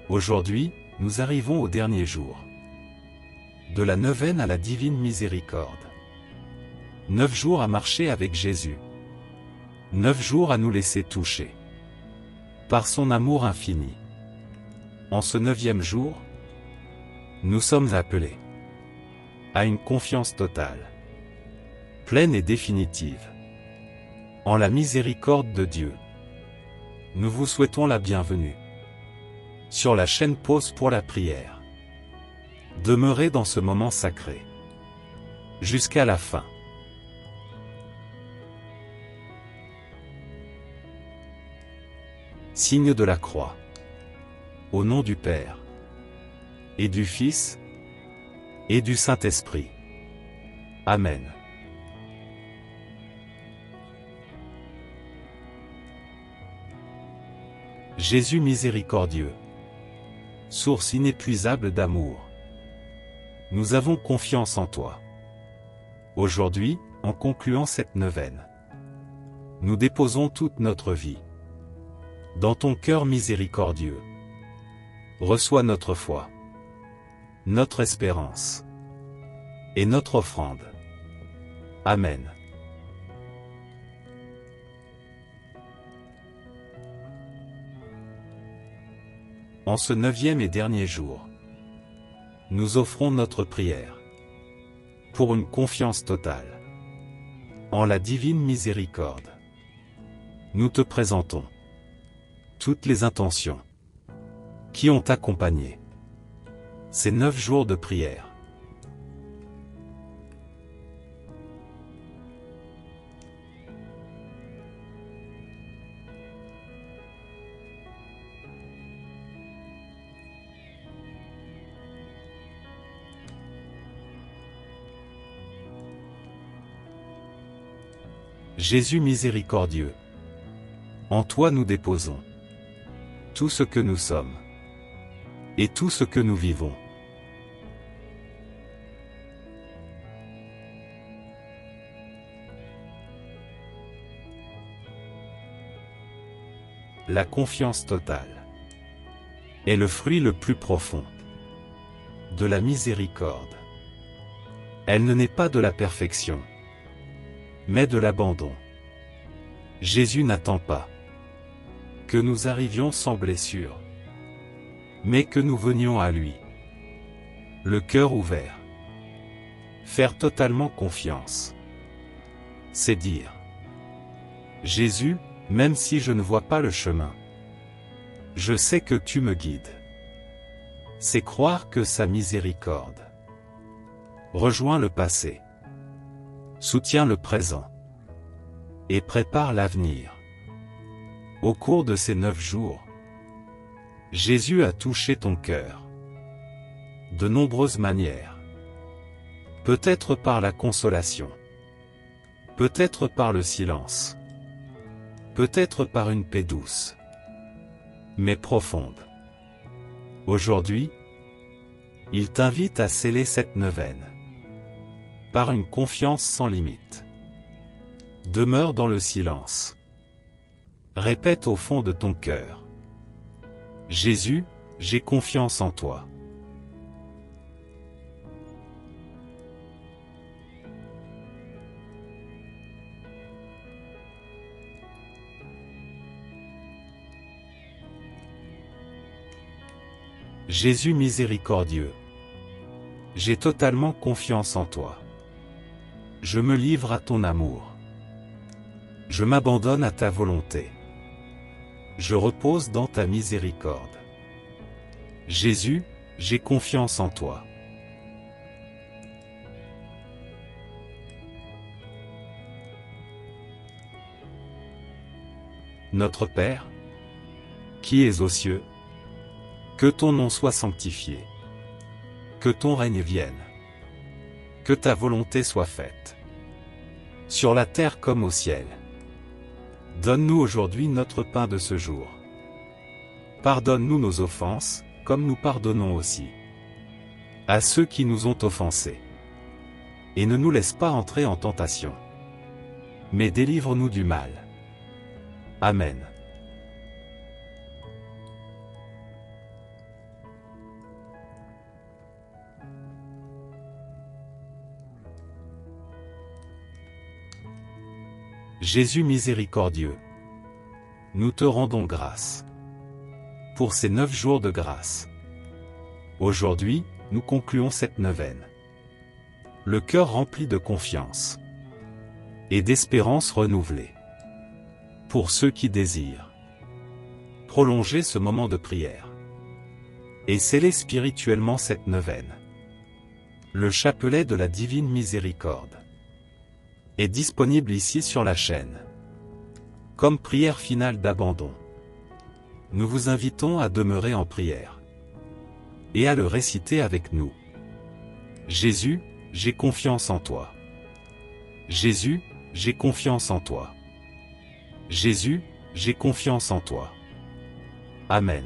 Aujourd'hui, nous arrivons au dernier jour de la neuvaine à la divine miséricorde. 9 jours à marcher avec Jésus. 9 jours à nous laisser toucher par son amour infini. En ce 9e jour, nous sommes appelés à une confiance totale, pleine et définitive, en la miséricorde de Dieu. Nous vous souhaitons la bienvenue sur la chaîne Pause pour la prière. Demeurez dans ce moment sacré jusqu'à la fin. Signe de la croix. Au nom du Père, et du Fils, et du Saint-Esprit. Amen. Jésus miséricordieux, source inépuisable d'amour, nous avons confiance en toi. Aujourd'hui, en concluant cette neuvaine, nous déposons toute notre vie dans ton cœur miséricordieux. Reçois notre foi, notre espérance et notre offrande. Amen. En ce 9e et dernier jour, nous offrons notre prière pour une confiance totale en la divine miséricorde. Nous te présentons toutes les intentions qui ont accompagné ces 9 jours de prière. Jésus miséricordieux, en toi nous déposons tout ce que nous sommes et tout ce que nous vivons. La confiance totale est le fruit le plus profond de la miséricorde. Elle ne naît pas de la perfection, mais de l'abandon. Jésus n'attend pas que nous arrivions sans blessure, mais que nous venions à lui, le cœur ouvert. Faire totalement confiance, c'est dire: Jésus, même si je ne vois pas le chemin, je sais que tu me guides. C'est croire que sa miséricorde rejoint le passé, soutient le présent et prépare l'avenir. Au cours de ces 9 jours, Jésus a touché ton cœur de nombreuses manières. Peut-être par la consolation, peut-être par le silence, peut-être par une paix douce, mais profonde. Aujourd'hui, il t'invite à sceller cette neuvaine par une confiance sans limite. Demeure dans le silence. Répète au fond de ton cœur: Jésus, j'ai confiance en toi. Jésus miséricordieux, j'ai totalement confiance en toi. Je me livre à ton amour. Je m'abandonne à ta volonté. Je repose dans ta miséricorde. Jésus, j'ai confiance en toi. Notre Père, qui es aux cieux, que ton nom soit sanctifié. Que ton règne vienne. Que ta volonté soit faite, sur la terre comme au ciel. Donne-nous aujourd'hui notre pain de ce jour. Pardonne-nous nos offenses, comme nous pardonnons aussi à ceux qui nous ont offensés. Et ne nous laisse pas entrer en tentation, mais délivre-nous du mal. Amen. Jésus miséricordieux, nous te rendons grâce pour ces 9 jours de grâce. Aujourd'hui, nous concluons cette neuvaine, le cœur rempli de confiance et d'espérance renouvelée. Pour ceux qui désirent prolonger ce moment de prière et sceller spirituellement cette neuvaine, le chapelet de la Divine Miséricorde est disponible ici sur la chaîne. Comme prière finale d'abandon, nous vous invitons à demeurer en prière et à le réciter avec nous. Jésus, j'ai confiance en toi. Jésus, j'ai confiance en toi. Jésus, j'ai confiance en toi. Amen.